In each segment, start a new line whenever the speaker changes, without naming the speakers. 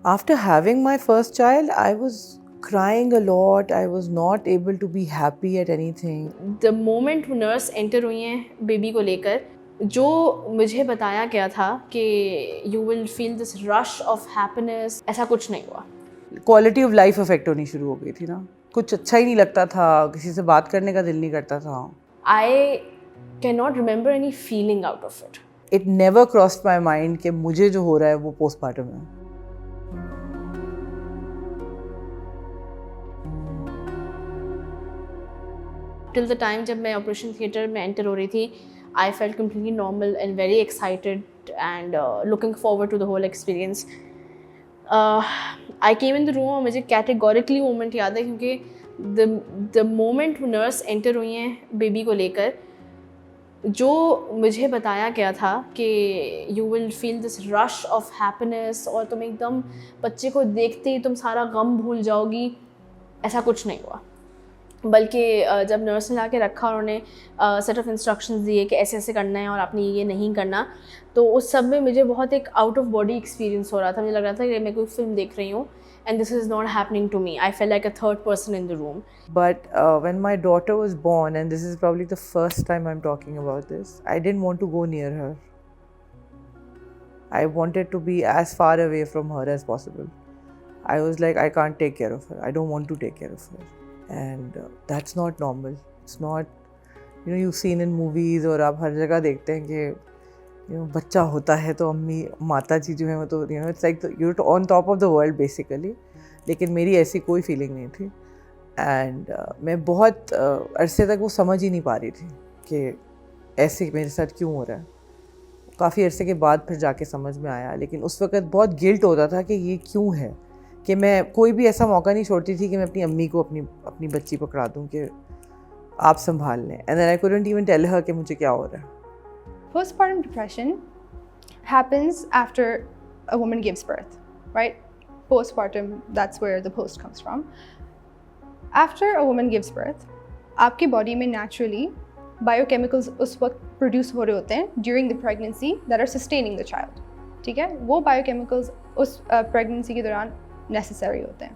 After having my first child, I was crying a lot. I was not able to be happy at anything.
The moment nurse enter हुई हैं baby को लेकर, जो मुझे बताया गया था कि you will feel this rush of happiness, ऐसा कुछ नहीं हुआ.
क्वालिटी ऑफ लाइफ अफेक्ट होनी शुरू हो गई थी ना. कुछ अच्छा ही नहीं लगता था, किसी से बात करने का दिल नहीं करता था.
I can not remember any feeling out of it.
It never crossed my mind कि मुझे जो हो रहा है वो पोस्टमार्टम है.
टिल द टाइम जब मैं ऑपरेशन थिएटर में एंटर हो रही थी, I felt completely normal and very excited and looking forward to the whole experience. I came in the room और मुझे कैटेगोरिकली मोमेंट याद है, क्योंकि द मोमेंट नर्स एंटर हुई हैं बेबी को लेकर, जो मुझे बताया गया था कि you will feel this rush of happiness और तुम एकदम बच्चे को देखते ही तुम सारा गम भूल जाओगी, ऐसा कुछ नहीं हुआ. बल्कि जब नर्स ने ला के रखा और उन्होंने सेट ऑफ इंस्ट्रक्शंस दिए कि ऐसे ऐसे करना है और आपने ये नहीं करना, तो उस सब में मुझे बहुत एक आउट ऑफ बॉडी एक्सपीरियंस हो रहा था. मुझे लग रहा था कि मैं कोई फिल्म देख रही हूँ and this is not happening to me. I felt like a third person in the room.
But when my daughter was born, and this is probably the first time I'm talking about this, I didn't want to go near her. I wanted to be as far away from her as possible. I was like, I can't take care of her. I don't want to take care of her. And that's not normal. It's not, you've seen in movies और आप हर जगह देखते हैं कि बच्चा होता है तो अम्मी माता जी जो है वो तो it's like you're on top of the world basically. लेकिन मेरी ऐसी कोई फीलिंग नहीं थी. एंड मैं बहुत अरसे तक वो समझ ही नहीं पा रही थी कि ऐसे मेरे साथ क्यों हो रहा है. काफ़ी अरसे के बाद फिर जाके समझ में आया, लेकिन उस वक़्त बहुत गिल्ट होता था कि ये क्यों है, कि मैं कोई भी ऐसा मौका नहीं छोड़ती थी कि मैं अपनी अम्मी को अपनी बच्ची पकड़ा दूँ कि आप संभाल लें. And then I couldn't even tell her कि मुझे क्या हो रहा है.
Postpartum depression happens after a woman gives birth, right? Postpartum, that's where the post comes from. After a woman gives birth, आपकी body में naturally biochemicals उस वक्त produce हो रहे होते हैं during the pregnancy that are sustaining the child. ठीक है? वो biochemicals उस pregnancy के दौरान necessary होते हैं.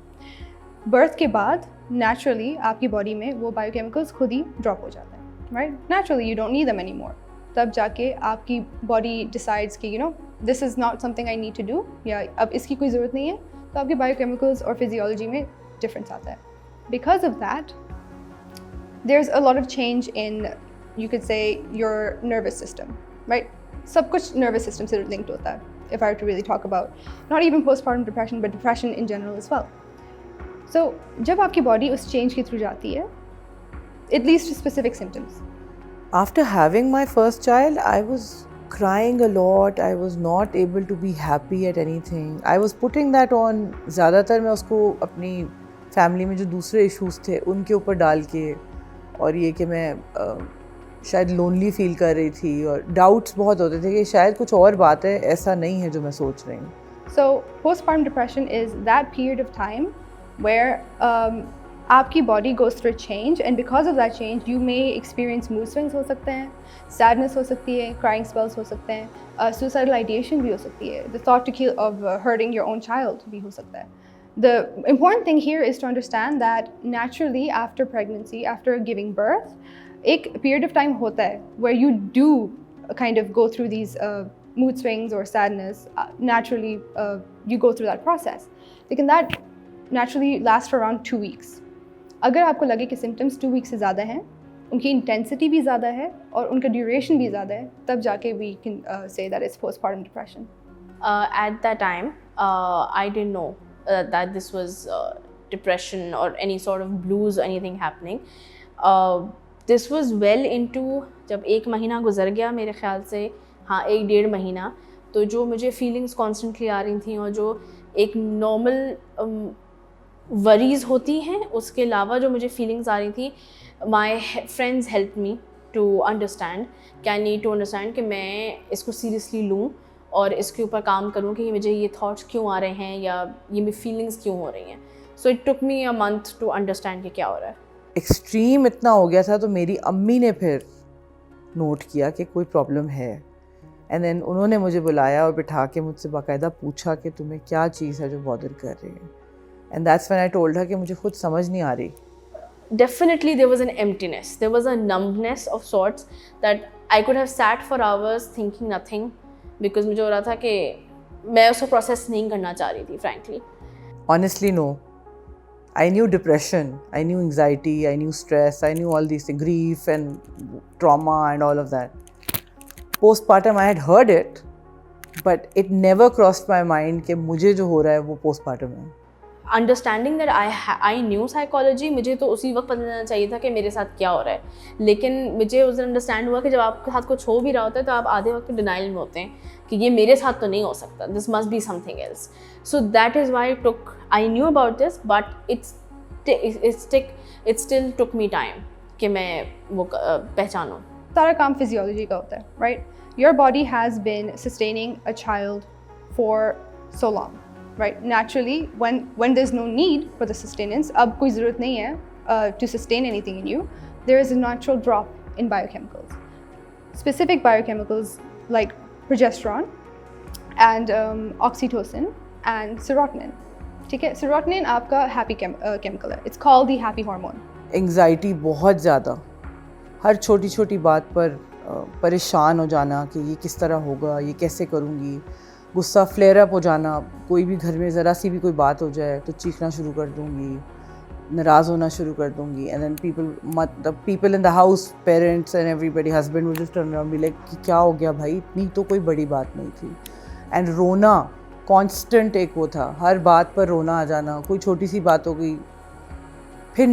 Birth के बाद naturally आपकी body में वो biochemicals खुद ही drop हो जाते हैं, right? Naturally you don't need them anymore. तब जाके आपकी बॉडी डिसाइड्स कि this is not something I need to do, या अब इसकी कोई ज़रूरत नहीं है, तो आपके बायोकेमिकल्स और फिजियोलॉजी में डिफरेंस आता है. Because of that there is a lot of change in, you can say, your nervous system, right? सब कुछ नर्वस सिस्टम से लिंक्ड होता है. If I to really talk about not even postpartum depression but depression in general as well. So जब आपकी body उस change के through जाती है, it leads to specific symptoms.
After having my first child, I was crying a lot. I was not able to be happy at anything. I was putting that on. ज़्यादातर मैं उसको अपनी family में जो दूसरे issues थे उनके ऊपर डाल के, और ये कि मैं शायद लोनली फील कर रही थी और डाउट्स बहुत होते थे कि शायद कुछ और बात है, ऐसा नहीं है जो मैं सोच रही हूँ.
So postpartum depression is that period of time where आपकी body goes through a change, and because of that change you may experience mood swings हो सकते हैं, sadness हो सकती है, crying spells हो सकते हैं, suicidal ideation भी हो सकती है, the thought to kill of hurting your own child भी हो सकता है. The important thing here is to understand that naturally after pregnancy, after giving birth, एक period of time होता है where you do kind of go through these mood swings or sadness. Naturally you go through that process. लेकिन that naturally lasts for around 2 weeks. अगर आपको लगे कि symptoms 2 week से ज़्यादा हैं, उनकी इंटेंसिटी भी ज़्यादा है और उनका ड्यूरेशन भी ज़्यादा है, तब जाके we can say that is postpartum depression.
At that time, I didn't know that this was depression or any sort of blues or anything happening. This was well into, जब 1 महीना गुजर गया मेरे ख्याल से, हाँ 1-1.5 महीना, तो जो मुझे फीलिंग्स कॉन्स्टेंटली आ रही थी और जो एक नॉर्मल वरीज़ होती हैं, उसके अलावा जो मुझे फीलिंग्स आ रही थी, my friends help me to understand कि आई नीड टू अंडरस्टैंड कि मैं इसको सीरियसली लूँ और इसके ऊपर काम करूँ कि मुझे ये थॉट्स क्यों आ रहे हैं या ये मेरी फीलिंग्स क्यों हो रही हैं. So it took me a month to understand कि क्या हो रहा है.
एक्सट्रीम इतना हो गया था तो मेरी अम्मी ने फिर नोट किया कि कोई प्रॉब्लम है. एंड देन उन्होंने मुझे बुलाया और बिठा के मुझसे बाकायदा पूछा कि तुम्हें क्या चीज़ है जो बॉदर कर रही है, and that's when I told her कि मुझे खुद समझ नहीं आ रही.
Definitely there was an emptiness, there was a numbness of sorts that I could have sat for hours thinking nothing because मुझे हो रहा था कि मैं उसको process नहीं करना चाह रही थी frankly.
Honestly, no. I knew depression, I knew anxiety, I knew stress, I knew all these things, grief and trauma and all of that. Postpartum, I had heard it, but it never crossed my mind कि मुझे जो हो रहा है वो postpartum है.
Understanding that I knew psychology, मुझे तो उसी वक्त पता चलना चाहिए था कि मेरे साथ क्या हो रहा है. लेकिन मुझे उस दिन अंडरस्टैंड हुआ कि जब आपके साथ कुछ हो भी रहा होता है तो आप आधे वक्त डिनाइल में होते हैं कि ये मेरे साथ तो नहीं हो सकता, this must be something else. So that is why I knew about this, but it still took me time कि मैं वो पहचानूँ.
सारा काम फिजियोलॉजी का होता है, right? Your body has been sustaining a child for so long, right? Naturally, when there's no need for the sustenance, अब कोई ज़रूरत नहीं है to sustain anything in you, there is a natural drop in biochemicals. Specific biochemicals like progesterone and oxytocin and serotonin. ठीक है, serotonin आपका happy chemical है. It's called the happy hormone.
Anxiety बहुत ज़्यादा, हर छोटी छोटी बात पर परेशान हो जाना कि ये किस तरह होगा, ये कैसे करूँगी, गुस्सा फ्लेयर अप हो जाना, कोई भी घर में ज़रा सी भी कोई बात हो जाए तो चीखना शुरू कर दूँगी, नाराज़ होना शुरू कर दूँगी. And then people in the house, parents and everybody, husband will just turn around be like कि क्या हो गया भाई, इतनी तो कोई बड़ी बात नहीं थी. एंड रोना कांस्टेंट एक वो था, हर बात पर रोना आ जाना, कोई छोटी सी बात हो गई. फिर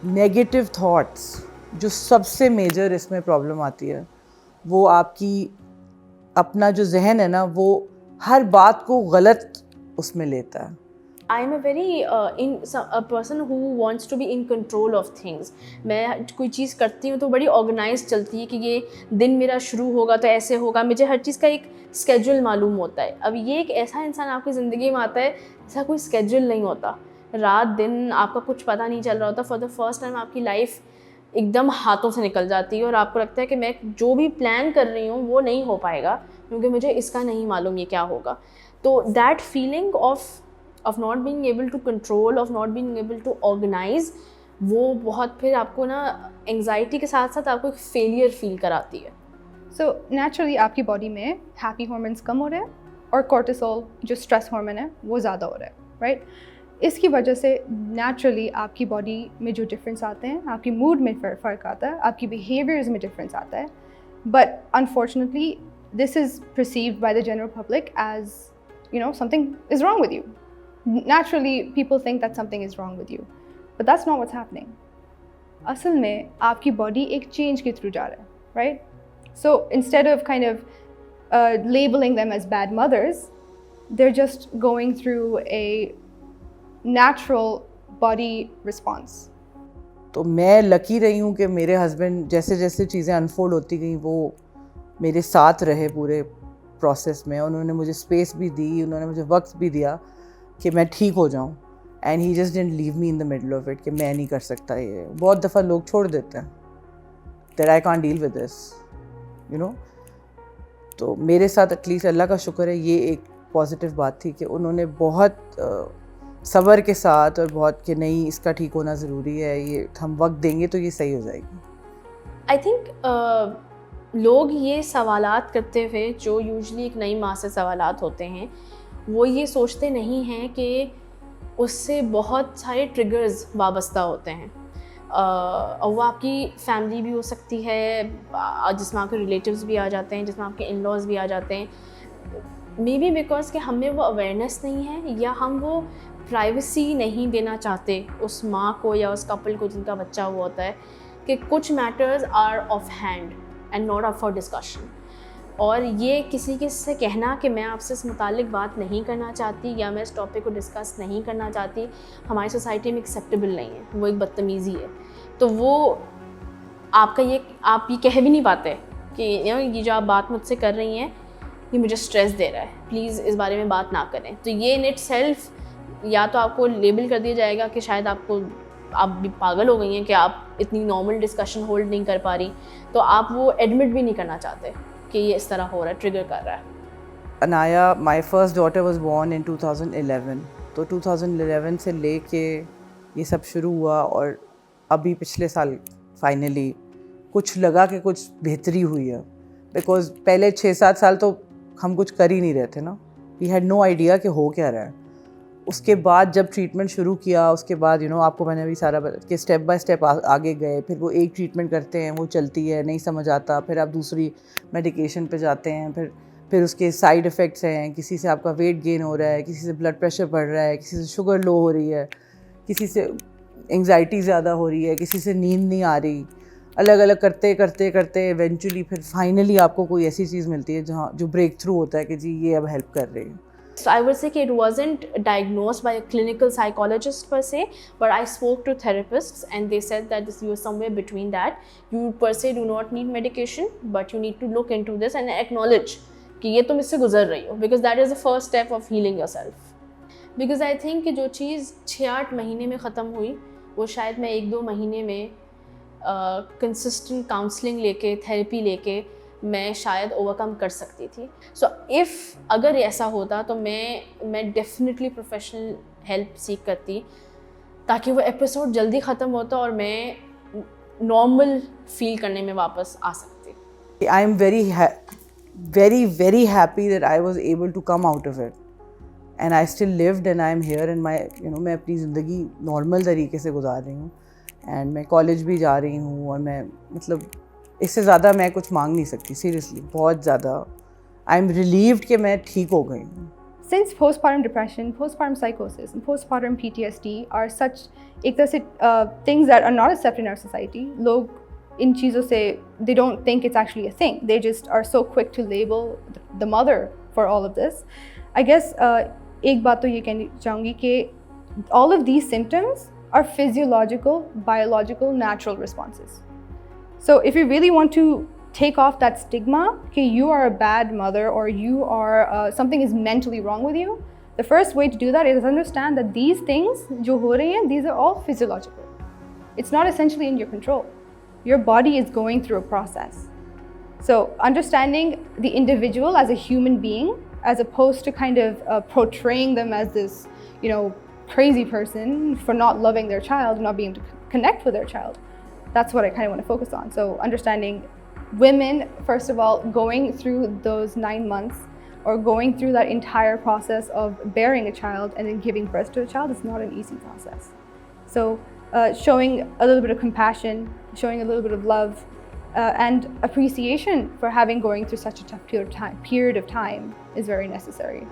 नेगेटिव थॉट्स, जो सबसे मेजर इसमें प्रॉब्लम आती है, वो आपकी अपना जो जहन है ना, वो हर बात को गलत उसमें लेता है.
I am a person who wants to be in control of things. मैं कोई चीज़ करती हूँ तो बड़ी ऑर्गेनाइज चलती है कि ये दिन मेरा शुरू होगा तो ऐसे होगा, मुझे हर चीज़ का एक स्केड्यूल मालूम होता है. अब ये एक ऐसा इंसान आपकी ज़िंदगी में आता है जिसका कोई स्केड्यूल नहीं होता, रात दिन आपका कुछ पता नहीं चल रहा होता. फॉर द फर्स्ट टाइम आपकी लाइफ एकदम हाथों से निकल जाती है और आपको लगता है कि मैं जो भी प्लान कर रही हूँ वो नहीं हो पाएगा क्योंकि मुझे इसका नहीं मालूम ये क्या होगा. तो that feeling of not being able to control, of not being able to organize, वो बहुत फिर आपको ना एंग्जाइटी के साथ साथ आपको एक फेलियर फील कराती है.
सो नेचुरली आपकी बॉडी में हैप्पी हार्मोन्स कम हो रहे हैं और कॉर्टिसोल जो स्ट्रेस हार्मोन है वो ज़्यादा हो रहा है, राइट? इसकी वजह से नेचुरली आपकी बॉडी में जो डिफरेंस आते हैं, आपकी मूड में फ़र्क आता है, आपकी बिहेवियर्स में डिफरेंस आता है. But unfortunately this is perceived by the general public as, something is wrong with you. Naturally, people think that something is wrong with you, but that's not what's happening. असल में आपकी body एक change के through जा रहा है, right? So instead of kind of labeling them as bad mothers, they're just going through a natural body response.
तो मैं लकी रही हूँ कि मेरे हस्बैंड जैसे जैसे चीज़ें अनफोल्ड होती गई वो मेरे साथ रहे पूरे प्रोसेस में. उन्होंने मुझे स्पेस भी दी, उन्होंने मुझे वक्त भी दिया कि मैं ठीक हो जाऊं. And he just didn't leave me in the middle of it कि मैं नहीं कर सकता ये. बहुत दफ़ा लोग छोड़ देते हैं that I can't deal with this, तो मेरे साथ एटलीस्ट अल्लाह का शुक्र है ये एक पॉजिटिव बात थी कि उन्होंने बहुत सब्र के साथ और बहुत कि नहीं इसका ठीक होना ज़रूरी है, ये हम वक्त देंगे तो ये सही हो जाएगी.
आई थिंक लोग ये सवालात करते हुए जो यूजुअली एक नई माँ से सवालात होते हैं, वो ये सोचते नहीं हैं कि उससे बहुत सारे ट्रिगर्स वाबस्ता होते हैं. और वो आपकी फैमिली भी हो सकती है, जिसमें आपके रिलेटिव्स भी आ जाते हैं, जिसमें आपके इन लॉज भी आ जाते हैं. मे बी बिकॉज कि हमें वो अवेयरनेस नहीं है या हम वो प्राइवेसी नहीं देना चाहते उस माँ को या उस कपल को जिनका बच्चा हुआ होता है कि कुछ matters are off hand and not up for discussion. और ये किसी के से कहना कि मैं आपसे इस मुतालिक बात नहीं करना चाहती या मैं इस टॉपिक को डिस्कस नहीं करना चाहती, हमारी सोसाइटी में एक्सेप्टेबल नहीं है, वो एक बदतमीज़ी है. तो वो आपका आप ये कह भी नहीं पाते कि ये जो आप बात मुझसे कर रही हैं ये मुझे स्ट्रेस दे रहा है, प्लीज़ इस बारे में बात ना करें. तो ये इन इट सेल्फ या तो आपको लेबल कर दिया जाएगा कि शायद आप भी पागल हो गई हैं कि आप इतनी नॉर्मल डिस्कशन होल्ड नहीं कर पा रही, तो आप वो एडमिट भी नहीं करना चाहते. कि ये इस तरह हो रहा है, ट्रिगर कर रहा है?
Anaya, my first daughter was born in 2011. तो 2011 से लेके ये सब शुरू हुआ और अभी पिछले साल फाइनली कुछ लगा कि कुछ बेहतरी हुई है, बिकॉज पहले 6-7 साल तो हम कुछ कर ही नहीं रहे थे ना, वी हैड नो आइडिया कि हो क्या रहा है। उसके बाद जब ट्रीटमेंट शुरू किया, उसके बाद आपको मैंने अभी सारा कि स्टेप बाय स्टेप आगे गए, फिर वो एक ट्रीटमेंट करते हैं, वो चलती है, नहीं समझ आता, फिर आप दूसरी मेडिकेशन पे जाते हैं, फिर उसके साइड इफ़ेक्ट्स हैं, किसी से आपका वेट गेन हो रहा है, किसी से ब्लड प्रेशर बढ़ रहा है, किसी से शुगर लो हो रही है, किसी से एंग्जाइटी ज़्यादा हो रही है, किसी से नींद नहीं आ रही, अलग अलग करते करते करते इवेंचुअली फिर फाइनली आपको कोई ऐसी चीज़ मिलती है जहाँ जो ब्रेक थ्रू होता है कि जी ये अब हेल्प कर रही है।
So I would say that it wasn't diagnosed by a clinical psychologist per se, but I spoke to therapists and they said that you are somewhere between that. You per se do not need medication, but you need to look into this and acknowledge कि ये तुम इससे गुजर रही हो, because that is the first step of healing yourself. Because I think कि जो चीज़ 6-8 महीने में ख़त्म हुई, वो शायद मैं 1-2 महीने में कंसिस्टेंट काउंसलिंग लेके, थेरेपी लेके मैं शायद ओवरकम कर सकती थी। सो अगर ऐसा होता तो मैं डेफिनेटली प्रोफेशनल हेल्प सीख करती, ताकि वो एपिसोड जल्दी ख़त्म होता और मैं नॉर्मल फील करने में वापस आ सकती।
I am very happy that I was able to come out of it and I still lived and I am here and my मैं अपनी ज़िंदगी नॉर्मल तरीके से गुजार रही हूँ एंड मैं कॉलेज भी जा रही हूँ और मैं मतलब इससे ज़्यादा मैं कुछ मांग नहीं सकती, सीरियसली बहुत ज़्यादा। आई एम रिलीव्ड कि मैं ठीक हो गई हूँ।
Since postpartum depression, postpartum psychosis, and postpartum PTSD are such एक तरह से things that are not accepted in our society, लोग इन चीज़ों से they don't think it's actually a thing. They just are so quick to label the mother for all of this. I guess एक बात तो ये कहनी चाहूँगी कि all of these symptoms are physiological, biological, natural responses. So if you really want to take off that stigma that you are a bad mother or you are something is mentally wrong with you, the first way to do that is understand that these things jo ho rahi hain, these are all physiological. It's not essentially in your control. Your body is going through a process. So understanding the individual as a human being, as opposed to kind of portraying them as this, crazy person for not loving their child, not being able to connect with their child. That's what I kind of want to focus on. So understanding women, first of all, going through those 9 months or going through that entire process of bearing a child and then giving birth to a child is not an easy process. So showing a little bit of compassion, showing a little bit of love and appreciation for having going through such a tough period of time is very necessary.